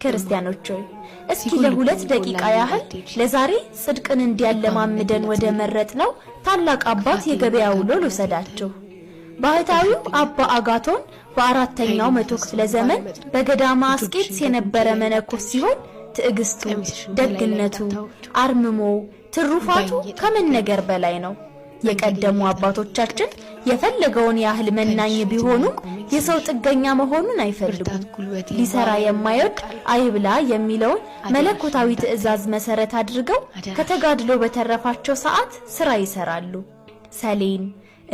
ክርስቲያኖች ሆይ እስኪ ለሁለት ደቂቃ ያህል ለዛሬ ጽድቅን እንዲያለማምደን ወደ መረጥነው ታላቅ አባት የገበያ ውሎ ልውሰዳችሁ። ባህታዊው አባ አጋቶን በአራተኛው መቶ ክፍለ ዘመን በገዳማ አስቄጥስ የነበረ መነኮስ ሲሆን ትዕግስቱ፣ ደግነቱ፣ አርምሞ፣ ትሩፋቱ ከምን ነገር በላይ ነው። የቀደሙ አባቶቻችን የፈለገውን ያህል መናኝ ቢሆኑ የሰው ጥገኛ መሆኑን አይፈልጉም። ሊሰራ የማይወድ አይብላ የሚለውን መለኮታዊ ትእዛዝ መሰረት አድርገው ከተጋድሎ በተረፋቸው ሰዓት ስራ ይሰራሉ። ሰሌን፣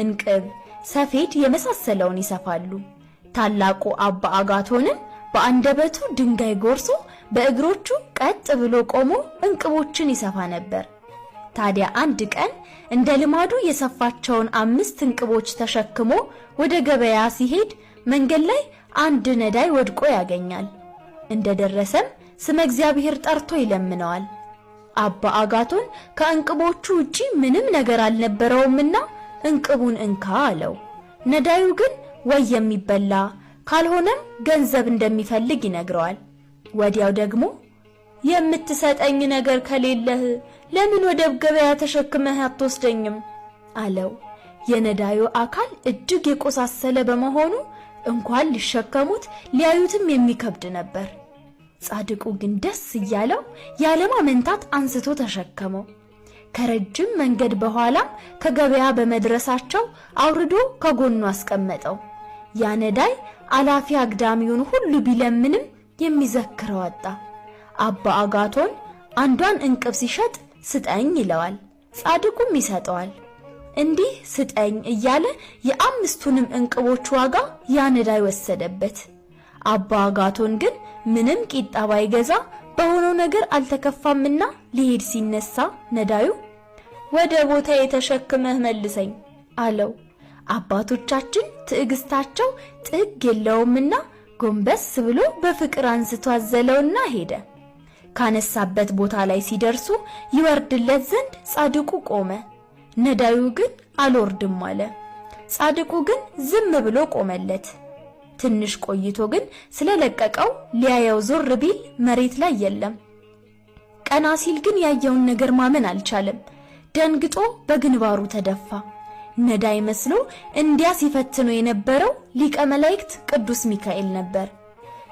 እንቅብ፣ ሰፌድ የመሳሰለውን ይሰፋሉ። ታላቁ አባ አጋቶንም በአንደበቱ ድንጋይ ጎርሶ በእግሮቹ ቀጥ ብሎ ቆሞ እንቅቦችን ይሰፋ ነበር። ታዲያ አንድ ቀን እንደ ልማዱ የሰፋቸውን 5 እንቅቦች ተሸክሞ ወደ ገበያ ሲሄድ መንገድ ላይ አንድ ነዳይ ወድቆ ያገኛል። እንደደረሰም ስመ እግዚአብሔር ጠርቶ ይለምነዋል። አባ አጋቶን ከእንቅቦቹ ውጪ ምንም ነገር አልነበረውምና እንቅቡን እንካ አለው። ነዳዩ ግን ወይ የሚበላ ካልሆነም ገንዘብ እንደሚፈልግ ይነግረዋል። ወዲያው ደግሞ የምትሰጠኝ ነገር ከሌለህ ለምን ወደ ገበያ ተሸክመህ አትወስደኝም አለው። የነዳዩ አካል እጅግ የቆሳሰለ በመሆኑ እንኳን ሊሸከሙት ሊያዩትም የሚከብድ ነበር። ጻድቁ ግን ደስ እያለው ያለማመንታት አንስቶ ተሸከመው። ከረጅም መንገድ በኋላ ከገበያ በመድረሳቸው አውርዶ ከጎኑ አስቀመጠው። ያ ነዳይ አላፊ አግዳሚውን ሁሉ ቢለምንም የሚዘክረው አጣ። አባ አጋቶን አንዷን እንቅብ ሲሸጥ ስጠኝ ይለዋል፣ ጻድቁም ይሰጠዋል። እንዲህ ስጠኝ እያለ የ5ቱንም እንቅቦች ዋጋ ያ ነዳይ ወሰደበት። አባ አጋቶን ግን ምንም ቂጣ ባይገዛ በሆነው ነገር አልተከፋምና ሊሄድ ሲነሳ ነዳዩ ወደ ቦታ የተሸክመህ መልሰኝ አለው። አባቶቻችን ትዕግስታቸው ጥግ የለውምና ጎንበስ ብሎ በፍቅር አንስቶ አዘለውና ሄደ። ካነሳበት ቦታ ላይ ሲደርሱ ይወርድለት ዘንድ ጻድቁ ቆመ። ነዳዩ ግን አልወርድም አለ። ጻድቁ ግን ዝም ብሎ ቆመለት። ትንሽ ቆይቶ ግን ስለለቀቀው ሊያየው ዞር ቢል መሬት ላይ የለም። ቀና ሲል ግን ያየውን ነገር ማመን አልቻለም። ደንግጦ በግንባሩ ተደፋ። ነዳይ መስሎ እንዲያ ሲፈትነው የነበረው ሊቀ መላእክት ቅዱስ ሚካኤል ነበር።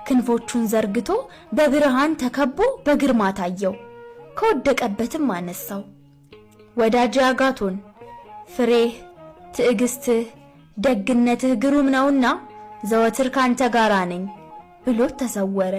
ክንፎቹን ዘርግቶ በብርሃን ተከቦ በግርማ ታየው። ከወደቀበትም አነሳው። ወዳጄ አጋቶን ፍሬህ፣ ትዕግስትህ፣ ደግነትህ ግሩም ነውና ዘወትር ካንተ ጋር ነኝ ብሎ ተሰወረ።